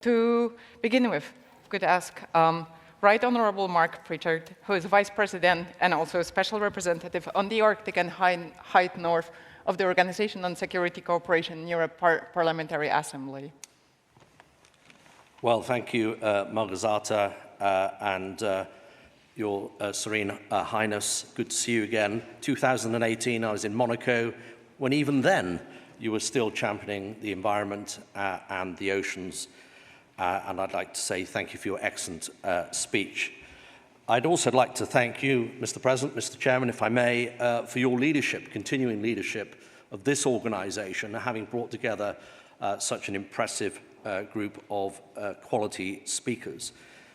To begin with, I could ask Right Honorable Mark Pritchard, who is Vice President and also Special Representative on the Arctic and High North of the Organization on Security Cooperation in Europe Parliamentary Assembly. Well, thank you, Malgorzata, and Your Serene Highness. Good to see you again. 2018, I was in Monaco, when even then you were still championing the environment and the oceans. And I'd like to say thank you for your excellent speech. I'd also like to thank you, Mr. President, Mr. Chairman, if I may, for your leadership, continuing leadership of this organization, having brought together such an impressive group of quality speakers.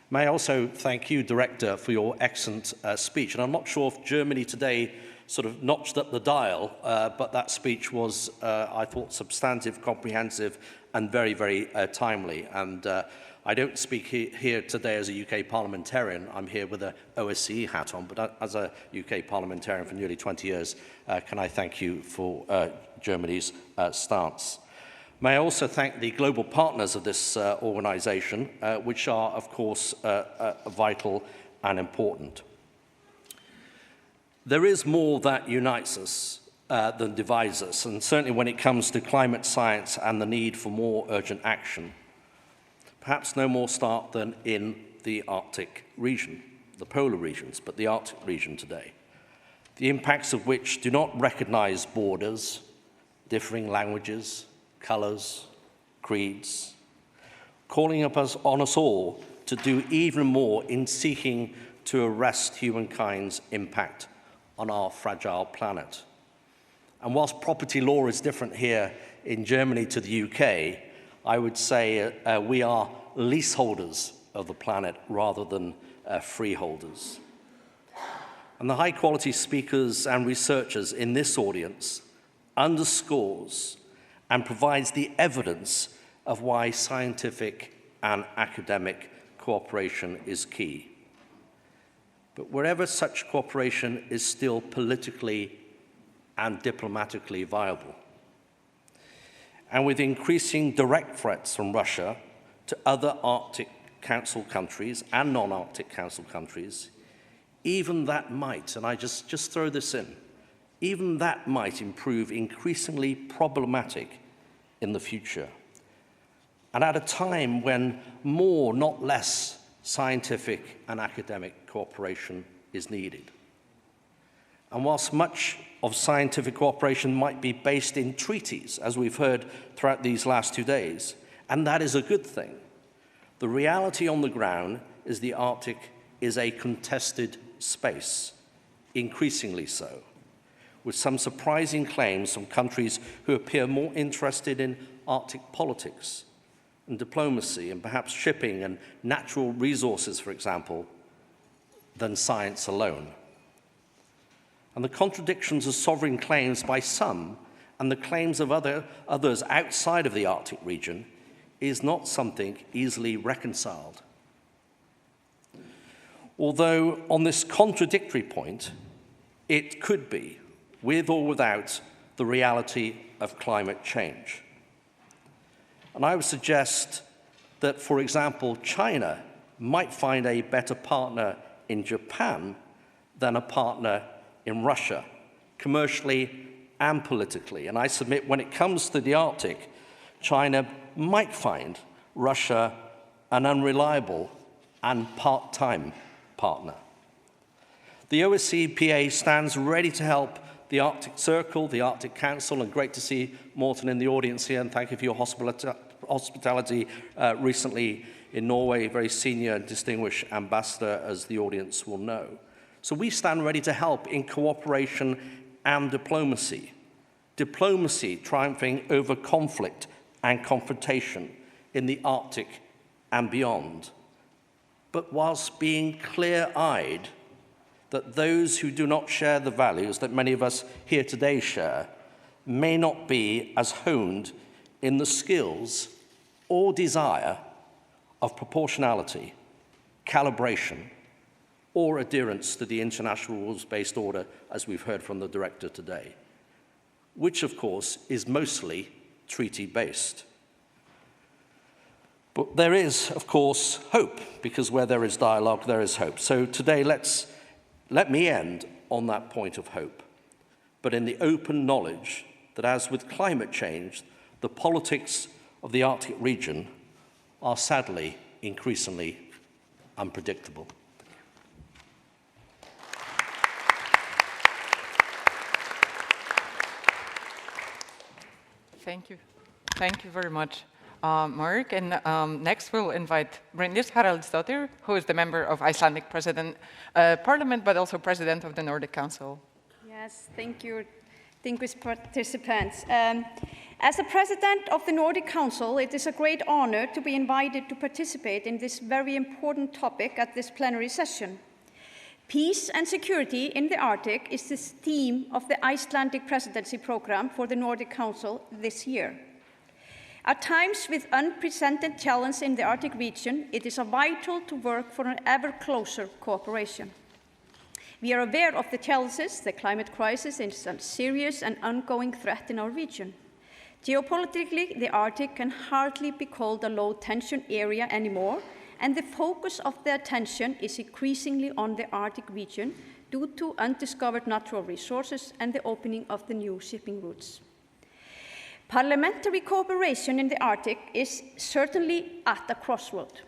May I also thank you, Director, for your excellent speech. And I'm not sure if Germany today sort of notched up the dial, but that speech was, I thought, substantive, comprehensive, and very, very timely. And I don't speak here today as a UK parliamentarian. I'm here with an OSCE hat on, but as a UK parliamentarian for nearly 20 years, can I thank you for Germany's stance. May I also thank the global partners of this organisation, which are, of course, vital and important. There is more that unites us than divides us, and certainly when it comes to climate science and the need for more urgent action. Perhaps no more start than in the Arctic region, the polar regions, but the Arctic region today, the impacts of which do not recognize borders, differing languages, colors, creeds, calling on us all to do even more in seeking to arrest humankind's impact on our fragile planet. And whilst property law is different here in Germany to the UK, I would say we are leaseholders of the planet rather than freeholders. And the high-quality speakers and researchers in this audience underscores and provides the evidence of why scientific and academic cooperation is key. But wherever such cooperation is still politically and diplomatically viable, and with increasing direct threats from Russia to other Arctic Council countries and non-Arctic Council countries, even that might, and I just throw this in, even that might prove increasingly problematic in the future. And at a time when more, not less, scientific and academic cooperation is needed. And whilst much of scientific cooperation might be based in treaties, as we've heard throughout these last 2 days, and that is a good thing, the reality on the ground is the Arctic is a contested space, increasingly so, with some surprising claims from countries who appear more interested in Arctic politics and diplomacy and perhaps shipping and natural resources, for example, than science alone. And the contradictions of sovereign claims by some and the claims of others outside of the Arctic region is not something easily reconciled. Although on this contradictory point, it could be, with or without the reality of climate change. And I would suggest that, for example, China might find a better partner in Japan than a partner in Russia, commercially and politically. And I submit when it comes to the Arctic, China might find Russia an unreliable and part-time partner. The OSCE stands ready to help the Arctic Circle, the Arctic Council, and great to see Morten in the audience here, and thank you for your hospitality recently in Norway, very senior and distinguished ambassador, as the audience will know. So we stand ready to help in cooperation and diplomacy. Diplomacy triumphing over conflict and confrontation in the Arctic and beyond. But whilst being clear-eyed that those who do not share the values that many of us here today share may not be as honed in the skills or desire of proportionality, calibration, or adherence to the international rules-based order, as we've heard from the Director today, which, of course, is mostly treaty-based. But there is, of course, hope, because where there is dialogue, there is hope. So today, let me end on that point of hope, but in the open knowledge that as with climate change, the politics of the Arctic region are sadly increasingly unpredictable. Thank you. Thank you very much, Mark. And next we'll invite Bryndís Haraldsdóttir, who is the member of Icelandic Parliament, but also President of the Nordic Council. Yes, thank you, distinguished participants. As the President of the Nordic Council, it is a great honor to be invited to participate in this very important topic at this plenary session. Peace and security in the Arctic is the theme of the Icelandic presidency program for the Nordic Council this year. At times with unprecedented challenge in the Arctic region, it is vital to work for an ever closer cooperation. We are aware of the challenges. The climate crisis is a serious and ongoing threat in our region. Geopolitically, the Arctic can hardly be called a low-tension area anymore, and the focus of the attention is increasingly on the Arctic region due to undiscovered natural resources and the opening of the new shipping routes. Parliamentary cooperation in the Arctic is certainly at a crossroad.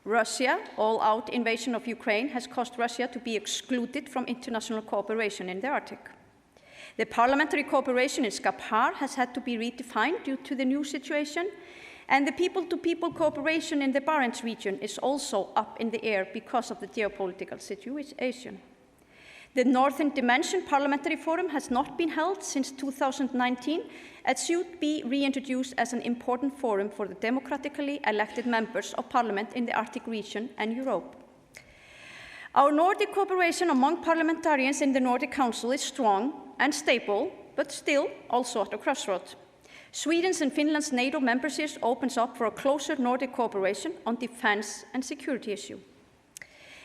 Russia's all-out invasion of Ukraine has caused Russia to be excluded from international cooperation in the Arctic. The parliamentary cooperation in Skapar has had to be redefined due to the new situation, and the people-to-people cooperation in the Barents region is also up in the air because of the geopolitical situation. The Northern Dimension Parliamentary Forum has not been held since 2019 and should be reintroduced as an important forum for the democratically elected members of Parliament in the Arctic region and Europe. Our Nordic cooperation among parliamentarians in the Nordic Council is strong and stable, but still also at a crossroads. Sweden's and Finland's NATO membership opens up for a closer Nordic cooperation on defense and security issues.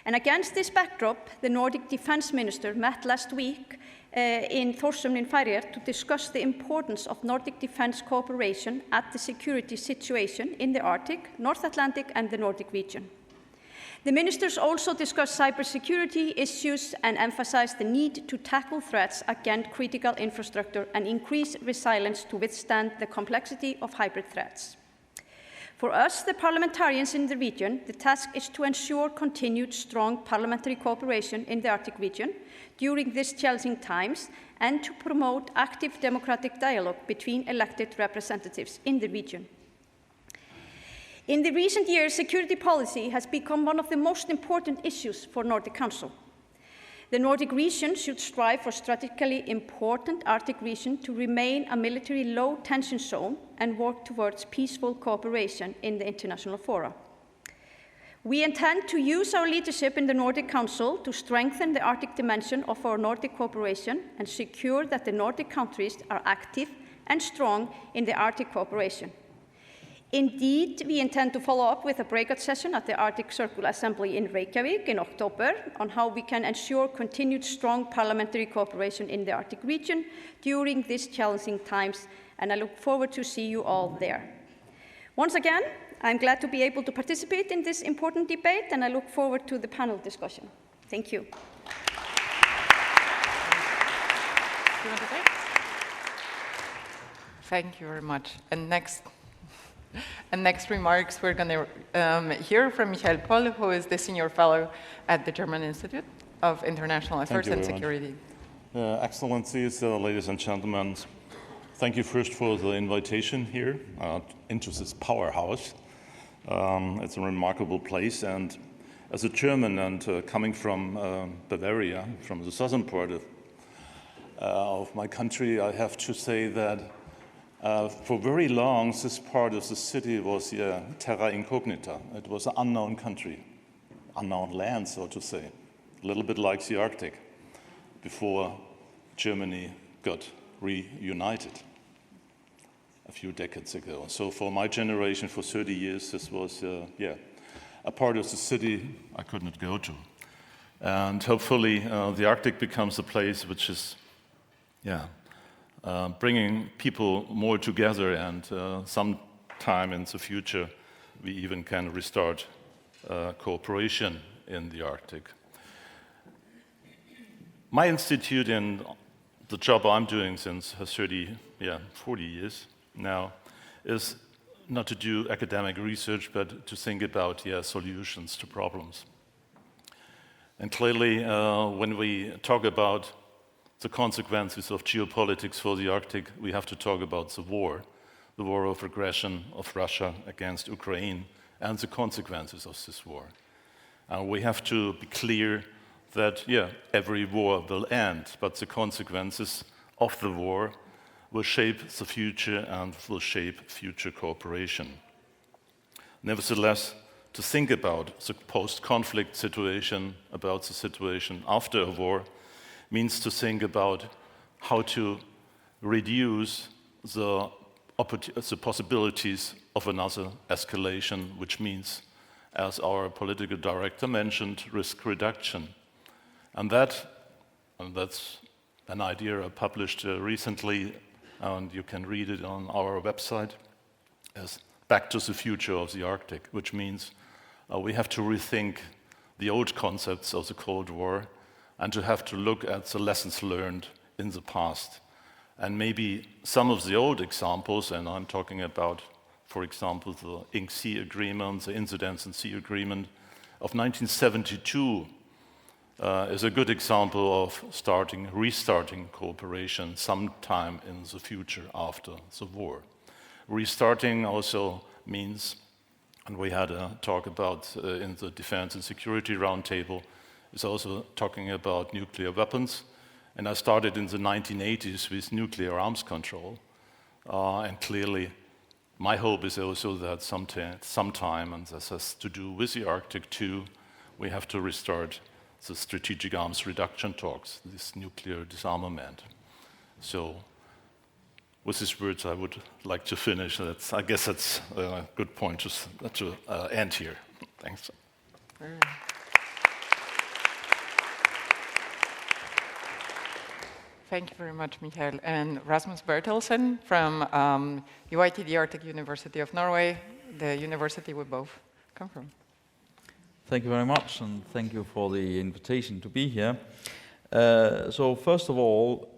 And against this backdrop, the Nordic defense minister met last week in Thorshavn in Færeyjar to discuss the importance of Nordic defense cooperation at the security situation in the Arctic, North Atlantic, and the Nordic region. The ministers also discussed cybersecurity issues and emphasized the need to tackle threats against critical infrastructure and increase resilience to withstand the complexity of hybrid threats. For us, the parliamentarians in the region, the task is to ensure continued strong parliamentary cooperation in the Arctic region during these challenging times and to promote active democratic dialogue between elected representatives in the region. In the recent years, security policy has become one of the most important issues for Nordic Council. The Nordic region should strive for strategically important Arctic region to remain a military low-tension zone and work towards peaceful cooperation in the international fora. We intend to use our leadership in the Nordic Council to strengthen the Arctic dimension of our Nordic cooperation and secure that the Nordic countries are active and strong in the Arctic cooperation. Indeed, we intend to follow up with a breakout session at the Arctic Circle Assembly in Reykjavik in October on how we can ensure continued strong parliamentary cooperation in the Arctic region during these challenging times, and I look forward to see you all there. Once again, I'm glad to be able to participate in this important debate, and I look forward to the panel discussion. Thank you. Thank you very much. And next remarks, we're going to hear from Michael Pohl, who is the Senior Fellow at the German Institute of International Affairs and Security. Excellencies, ladies and gentlemen, thank you first for the invitation here into this powerhouse. It's a remarkable place, and as a German and coming from Bavaria, from the southern part of my country, I have to say that for very long, this part of the city was terra incognita. It was an unknown country, unknown land, so to say, a little bit like the Arctic before Germany got reunited a few decades ago. So for my generation, for 30 years, this was, a part of the city I could not go to. And hopefully the Arctic becomes a place which is, bringing people more together and sometime in the future we even can restart cooperation in the Arctic. My institute and the job I'm doing since 40 years now is not to do academic research, but to think about solutions to problems. And clearly, when we talk about the consequences of geopolitics for the Arctic, we have to talk about the war of aggression of Russia against Ukraine, and the consequences of this war. We have to be clear that, every war will end, but the consequences of the war will shape the future and will shape future cooperation. Nevertheless, to think about the post-conflict situation, about the situation after a war, means to think about how to reduce the possibilities of another escalation, which means, as our political director mentioned, risk reduction. And that's an idea I published recently, and you can read it on our website, as Back to the Future of the Arctic, which means we have to rethink the old concepts of the Cold War and to have to look at the lessons learned in the past. And maybe some of the old examples, and I'm talking about, for example, the Inc. Sea Agreement, the Incidents and Sea Agreement of 1972, is a good example of restarting cooperation sometime in the future after the war. Restarting also means, and we had a talk about in the Defense and Security Roundtable, is also talking about nuclear weapons. And I started in the 1980s with nuclear arms control. And clearly, my hope is also that sometime, and this has to do with the Arctic too, we have to restart the strategic arms reduction talks, this nuclear disarmament. So, with these words, I would like to finish. I guess that's a good point to end here. Thanks. Thank you very much, Michael. And Rasmus Bertelsen from UiT, the Arctic University of Norway, the university we both come from. Thank you very much, and thank you for the invitation to be here. So first of all,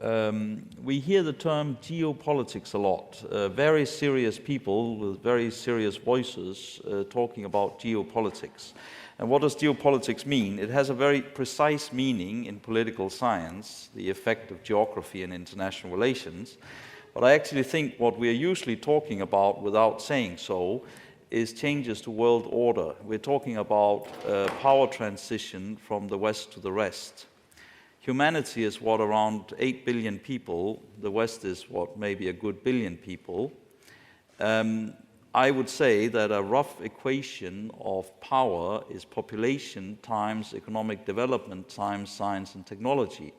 we hear the term geopolitics a lot. Very serious people with very serious voices talking about geopolitics. And what does geopolitics mean? It has a very precise meaning in political science, the effect of geography and international relations. But I actually think what we are usually talking about without saying so is changes to world order. We're talking about power transition from the West to the rest. Humanity is what, around 8 billion people. The West is what, maybe a good billion people. I would say that a rough equation of power is population times economic development times science and technology.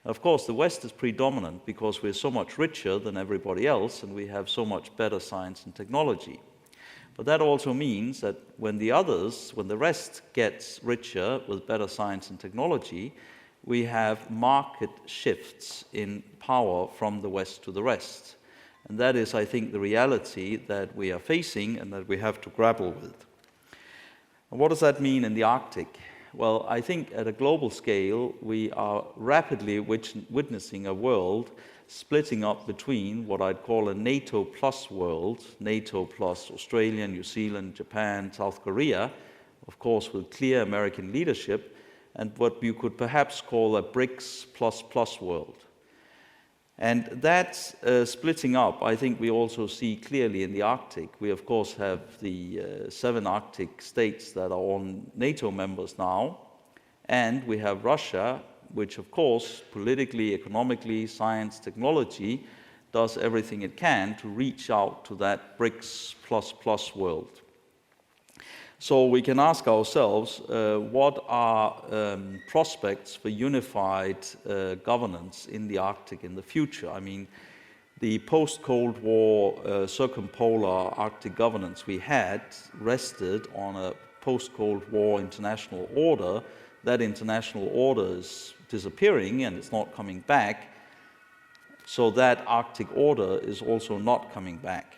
And of course, the West is predominant because we're so much richer than everybody else and we have so much better science and technology. But that also means that when the rest gets richer with better science and technology, we have market shifts in power from the West to the rest. And that is, I think, the reality that we are facing and that we have to grapple with. And what does that mean in the Arctic? Well, I think at a global scale, we are rapidly witnessing a world splitting up between what I'd call a NATO plus world, NATO plus Australia, New Zealand, Japan, South Korea, of course with clear American leadership, and what you could perhaps call a BRICS plus world. And that splitting up, I think we also see clearly in the Arctic. We of course have the 7 Arctic states that are all NATO members now, and we have Russia, which of course, politically, economically, science, technology, does everything it can to reach out to that BRICS plus world. So we can ask ourselves, what are prospects for unified governance in the Arctic in the future? I mean, the post-Cold War circumpolar Arctic governance we had rested on a post-Cold War international order. That international order is disappearing and it's not coming back. So that Arctic order is also not coming back.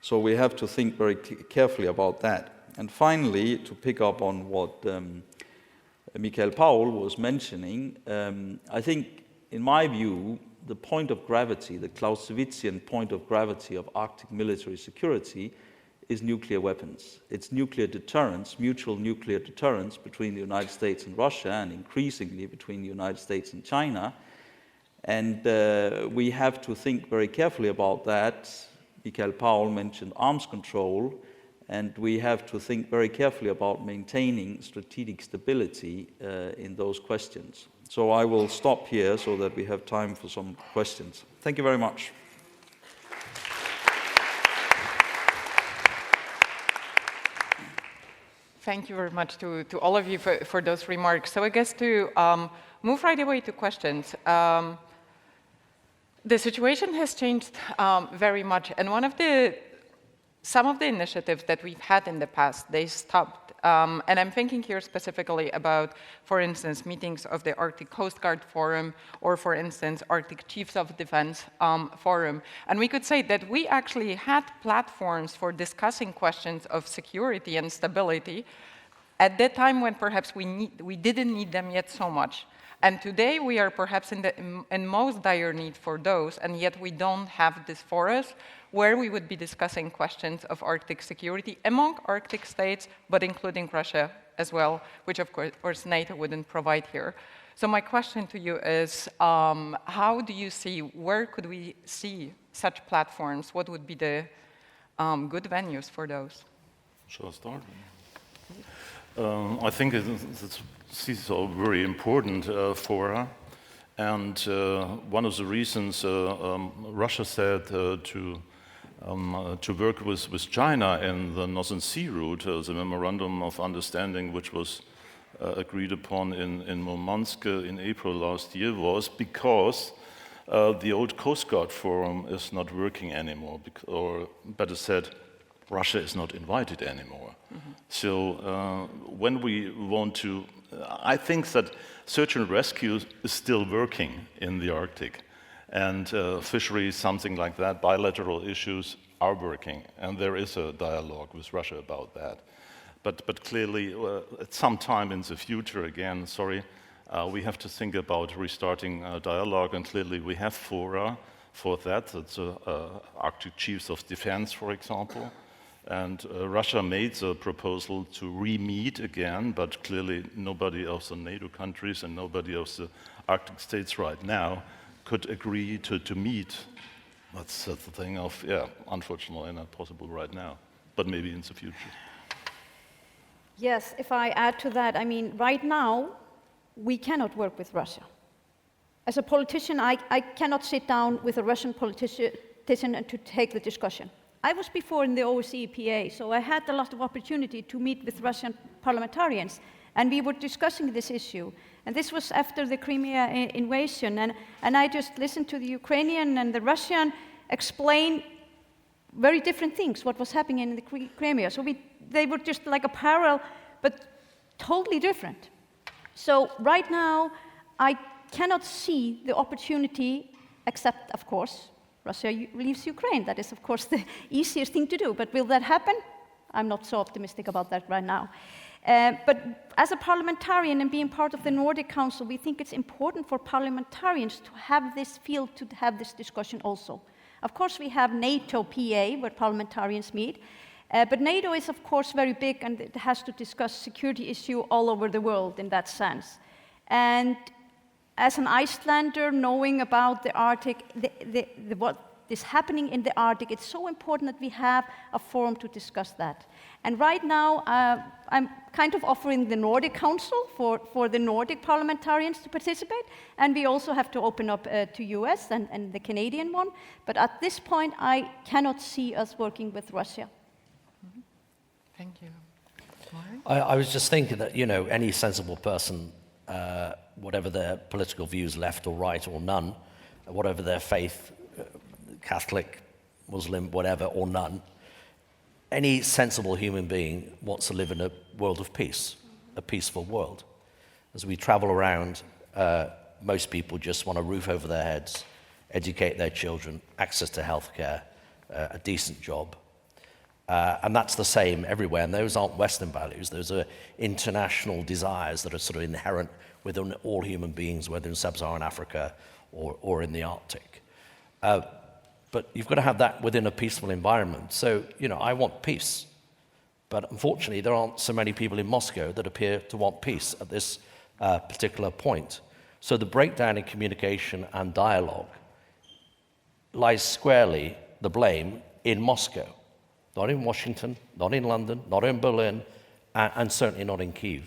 So we have to think very carefully about that. And finally, to pick up on what Michael Paul was mentioning, I think, in my view, the point of gravity, the Clausewitzian point of gravity of Arctic military security is nuclear weapons. It's nuclear deterrence, mutual nuclear deterrence between the United States and Russia, and increasingly between the United States and China. And we have to think very carefully about that. Michael Paul mentioned arms control, and we have to think very carefully about maintaining strategic stability in those questions. So I will stop here so that we have time for some questions. Thank you very much. Thank you very much to all of you for those remarks. So I guess to move right away to questions. The situation has changed very much, and some of the initiatives that we've had in the past, they stopped. And I'm thinking here specifically about, for instance, meetings of the Arctic Coast Guard Forum, or for instance, Arctic Chiefs of Defense Forum. And we could say that we actually had platforms for discussing questions of security and stability at that time when perhaps we didn't need them yet so much. And today we are perhaps in most dire need for those, and yet we don't have this for us, where we would be discussing questions of Arctic security among Arctic states, but including Russia as well, which of course NATO wouldn't provide here. So my question to you is, how do you see, where could we see such platforms? What would be the good venues for those? Shall I start? I think these are very important fora, and one of the reasons Russia said to work with China in the Northern Sea route, the memorandum of understanding which was agreed upon in Murmansk in April last year, was because the old Coast Guard Forum is not working anymore, or better said, Russia is not invited anymore. Mm-hmm. So when we want to, I think that search and rescue is still working in the Arctic, and fisheries, something like that, bilateral issues are working, and there is a dialogue with Russia about that. But clearly, at some time in the future, again, we have to think about restarting dialogue, and clearly we have fora for that. That's Arctic Chiefs of Defense, for example. And Russia made the proposal to re-meet again, but clearly nobody of the NATO countries and nobody of the Arctic states right now could agree to meet. That's the thing of, unfortunately not possible right now, but maybe in the future. Yes, if I add to that, I mean, right now, we cannot work with Russia. As a politician, I cannot sit down with a Russian politician and to take the discussion. I was before in the OSCE PA, so I had a lot of opportunity to meet with Russian parliamentarians, and we were discussing this issue. And this was after the Crimea invasion, and I just listened to the Ukrainian and the Russian explain very different things, what was happening in the Crimea. So they were just like a parallel, but totally different. So right now, I cannot see the opportunity, except, of course, Russia leaves Ukraine. That is, of course, the easiest thing to do. But will that happen? I'm not so optimistic about that right now. But as a parliamentarian and being part of the Nordic Council, we think it's important for parliamentarians to have this field, to have this discussion also. Of course, we have NATO PA, where parliamentarians meet. But NATO is, of course, very big, and it has to discuss security issue all over the world in that sense. And as an Icelander, knowing about the Arctic, what is happening in the Arctic, it's so important that we have a forum to discuss that. And right now, I'm kind of offering the Nordic Council for the Nordic parliamentarians to participate, and we also have to open up to US and the Canadian one. But at this point, I cannot see us working with Russia. Mm-hmm. Thank you. I was just thinking that, any sensible person, whatever their political views, left or right or none, whatever their faith, Catholic, Muslim, whatever, or none, any sensible human being wants to live in a world of peace, a peaceful world. As we travel around, most people just want a roof over their heads, educate their children, access to healthcare, a decent job. And that's the same everywhere. And those aren't Western values. Those are international desires that are sort of inherent within all human beings, whether in sub-Saharan Africa or in the Arctic. But you've got to have that within a peaceful environment. So, I want peace. But unfortunately, there aren't so many people in Moscow that appear to want peace at this particular point. So the breakdown in communication and dialogue lies squarely, the blame, in Moscow. Not in Washington, not in London, not in Berlin, and certainly not in Kyiv.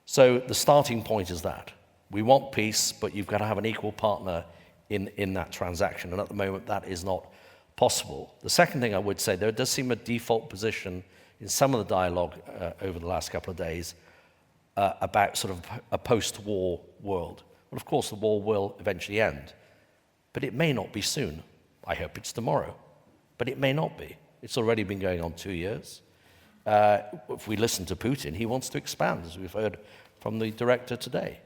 So the starting point is that. We want peace, but you've got to have an equal partner in that transaction. And at the moment, that is not possible. The second thing I would say, there does seem a default position in some of the dialogue over the last couple of days about sort of a post-war world. Well, of course, the war will eventually end, but it may not be soon. I hope it's tomorrow, but it may not be. It's already been going on 2 years. If we listen to Putin, he wants to expand, as we've heard from the director today.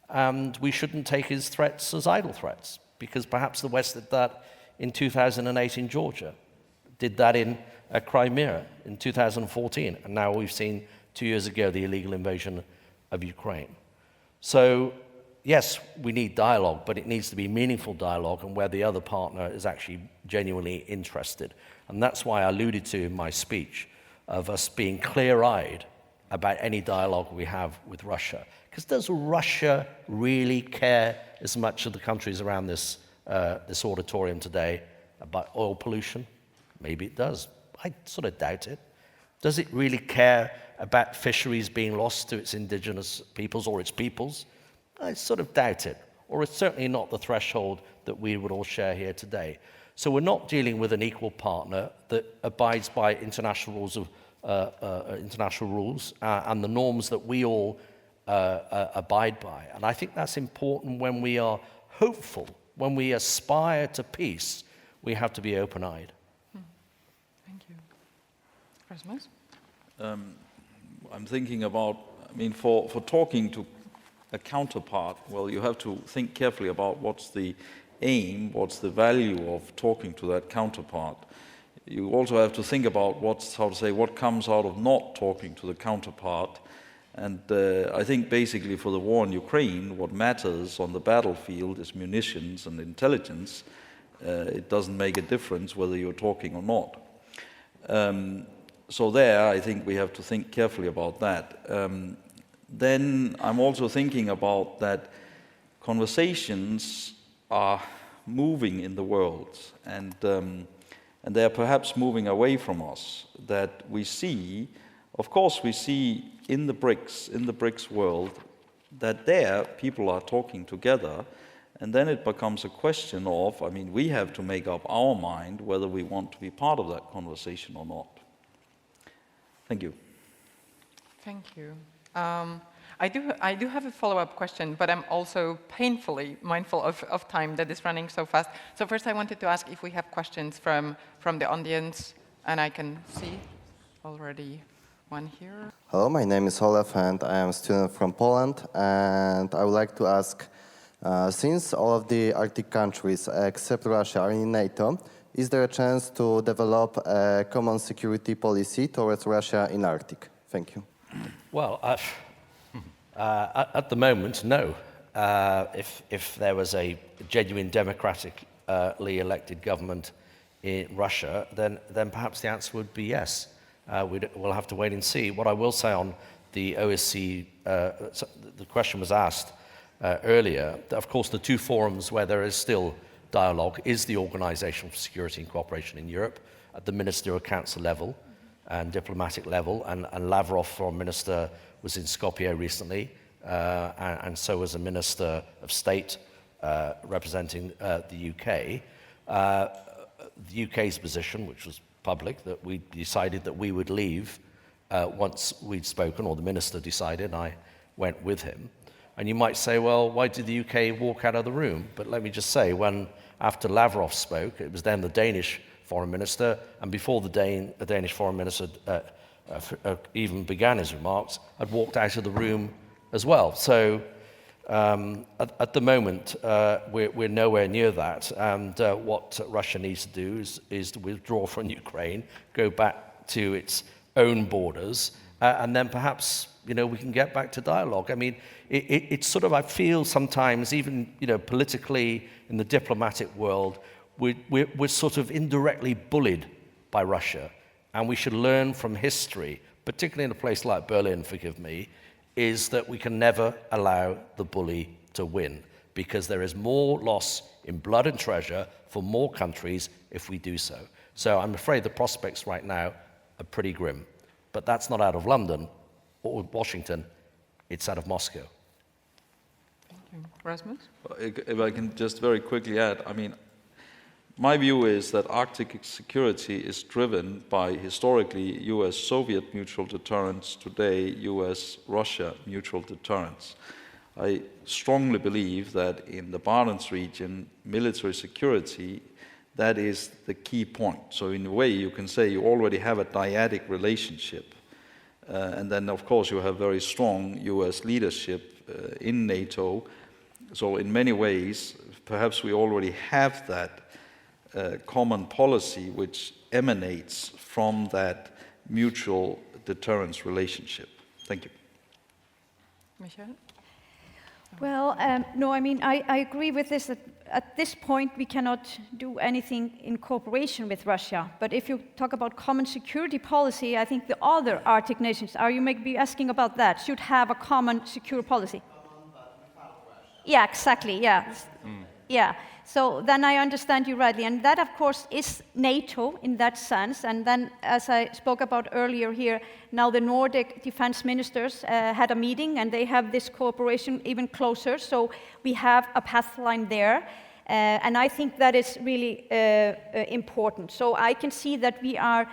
And we shouldn't take his threats as idle threats, because perhaps the West did that in 2008 in Georgia, did that in Crimea in 2014, and now we've seen 2 years ago the illegal invasion of Ukraine. So, yes, we need dialogue, but it needs to be meaningful dialogue and where the other partner is actually genuinely interested. And that's why I alluded to in my speech of us being clear-eyed about any dialogue we have with Russia. Because does Russia really care as much of the countries around this auditorium today about oil pollution? Maybe it does. I sort of doubt it. Does it really care about fisheries being lost to its indigenous peoples or its peoples? I sort of doubt it. Or it's certainly not the threshold that we would all share here today. So we're not dealing with an equal partner that abides by international rules and the norms that we all abide by. And I think that's important when we are hopeful, when we aspire to peace, we have to be open-eyed. Thank you. Rasmus? I'm thinking about, for talking to a counterpart, well, you have to think carefully about what's the aim, what's the value of talking to that counterpart. You also have to think about what comes out of not talking to the counterpart. And I think basically for the war in Ukraine, what matters on the battlefield is munitions and intelligence. It doesn't make a difference whether you're talking or not. So there, I think we have to think carefully about that. Then I'm also thinking about that conversations are moving in the world, and they're perhaps moving away from us. That we see, of course, we see in the BRICS world, that there people are talking together, and then it becomes a question of, we have to make up our mind whether we want to be part of that conversation or not. Thank you. Thank you. I do have a follow-up question, but I'm also painfully mindful of time that is running so fast. So first I wanted to ask if we have questions from the audience, and I can see already one here. Hello, my name is Olaf, and I am a student from Poland, and I would like to ask, since all of the Arctic countries except Russia are in NATO, is there a chance to develop a common security policy towards Russia in Arctic? Thank you. Well, at the moment, no. If there was a genuine democratically elected government in Russia, then perhaps the answer would be yes. We'll have to wait and see. What I will say on the OSCE, the question was asked earlier. Of course, the two forums where there is still dialogue is the Organization for Security and Cooperation in Europe at the Ministerial Council level and diplomatic level, and Lavrov, foreign minister, was in Skopje recently, and so was a minister of state representing the UK. The UK's position, which was public, that we decided that we would leave once we'd spoken, or the minister decided, and I went with him. And you might say, well, why did the UK walk out of the room? But let me just say, after Lavrov spoke, it was then the Danish foreign minister, and before the Danish foreign minister even began his remarks, had walked out of the room as well. So At the moment, we're nowhere near that, and what Russia needs to do is to withdraw from Ukraine, go back to its own borders, and then perhaps we can get back to dialogue. I mean, it's sort of, I feel sometimes, even politically in the diplomatic world, we're sort of indirectly bullied by Russia, and we should learn from history, particularly in a place like Berlin, forgive me, is that we can never allow the bully to win, because there is more loss in blood and treasure for more countries if we do so. So I'm afraid the prospects right now are pretty grim. But that's not out of London or Washington, it's out of Moscow. Rasmus? If I can just very quickly add, I mean, my view is that Arctic security is driven by, historically, US-Soviet mutual deterrence, today US-Russia mutual deterrence. I strongly believe that in the Barents region, military security, that is the key point. So in a way, you can say you already have a dyadic relationship. And then, of course, you have very strong US leadership in NATO. So in many ways, perhaps we already have that common policy which emanates from that mutual deterrence relationship. Thank you. Michael? Well, no, I mean, I agree with this, that at this point we cannot do anything in cooperation with Russia. But if you talk about common security policy, I think the other Arctic nations, are you maybe asking about that, should have a common security policy? Yeah, exactly, yeah. Yeah, so then I understand you rightly. And that, of course, is NATO in that sense. And then, as I spoke about earlier here, now the Nordic defense ministers had a meeting, and they have this cooperation even closer. So we have a path line there. And I think that is really important. So I can see that we are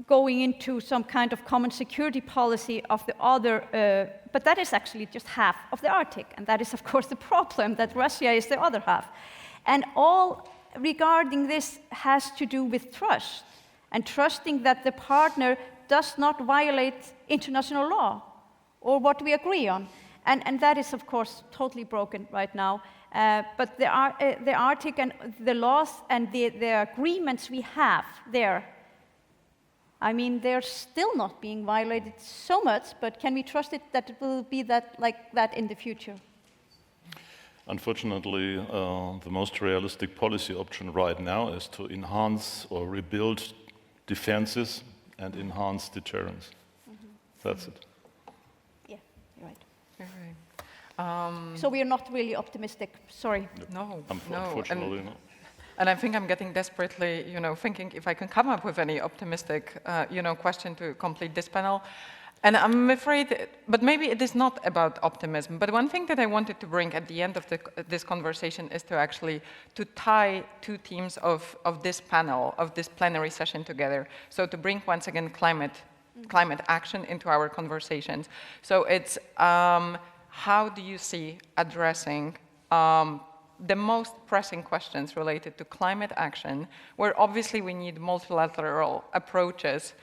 going into some kind of common security policy of the other, but that is actually just half of the Arctic. And that is, of course, the problem, that Russia is the other half. And all regarding this has to do with trust, and trusting that the partner does not violate international law or what we agree on. And that is, of course, totally broken right now. But the Arctic and the laws and the agreements we have there, I mean, they're still not being violated so much, but can we trust it that it will be like that in the future? Unfortunately, the most realistic policy option right now is to enhance or rebuild defenses and enhance deterrence. That's it. Yeah, you're right. You're right. So we are not really optimistic, sorry. No, Unfortunately, no. And I think I'm getting desperately, thinking if I can come up with any optimistic, question to complete this panel. And I'm afraid, but maybe it is not about optimism. But one thing that I wanted to bring at the end of this conversation is to actually tie two themes of this panel, of this plenary session together. So to bring once again climate action into our conversations. So it's how do you see addressing the most pressing questions related to climate action, where obviously we need multilateral approaches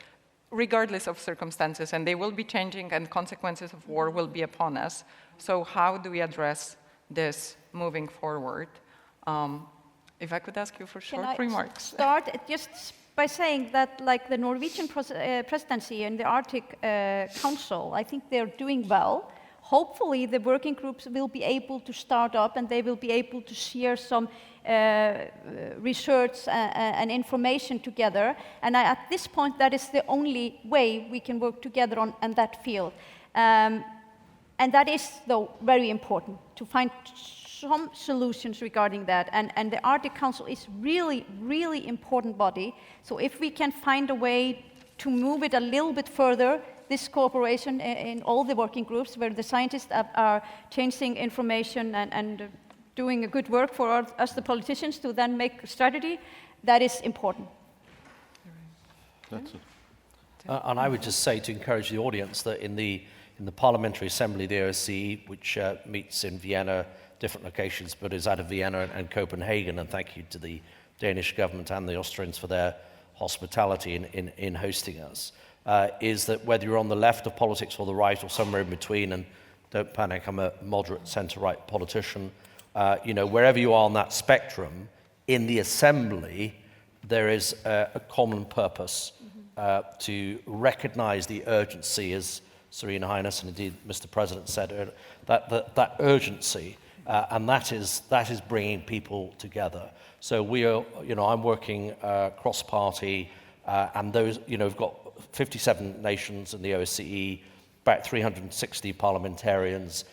regardless of circumstances, and they will be changing and consequences of war will be upon us. So how do we address this moving forward? If I could ask you for short remarks. Start just by saying that, like the Norwegian presidency and the Arctic Council, I think they're doing well. Hopefully the working groups will be able to start up, and they will be able to share some research and information together. And at this point, that is the only way we can work together on that field. And that is, though, very important to find some solutions regarding that. And the Arctic Council is really, really important body. So if we can find a way to move it a little bit further, this cooperation in all the working groups where the scientists are changing information and doing a good work for us, the politicians, to then make a strategy, that is important. That's it. And I would just say, to encourage the audience, that in the Parliamentary Assembly, the OSCE, which meets in Vienna, different locations, but is out of Vienna and Copenhagen, and thank you to the Danish government and the Austrians for their hospitality in hosting us, is that whether you're on the left of politics or the right or somewhere in between, and don't panic, I'm a moderate centre-right politician. You know, wherever you are on that spectrum, in the Assembly, there is a common purpose to recognise the urgency, as Serene Highness and indeed Mr. President said, that urgency, and that is bringing people together. So we are, you know, I'm working cross-party, and those, you know, we've got 57 nations in the OSCE, about 360 parliamentarians,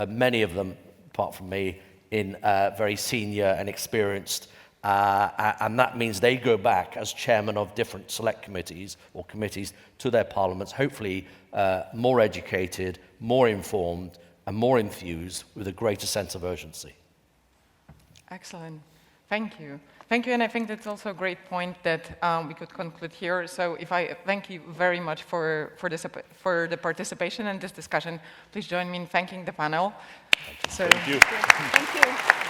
many of them, apart from me, in very senior and experienced, and that means they go back as chairman of different select committees or committees to their parliaments, hopefully more educated, more informed, and more enthused with a greater sense of urgency. Excellent. Thank you. Thank you, and I think that's also a great point that we could conclude here. So if I thank you very much for the participation in this discussion, please join me in thanking the panel. Thank you. Thank you.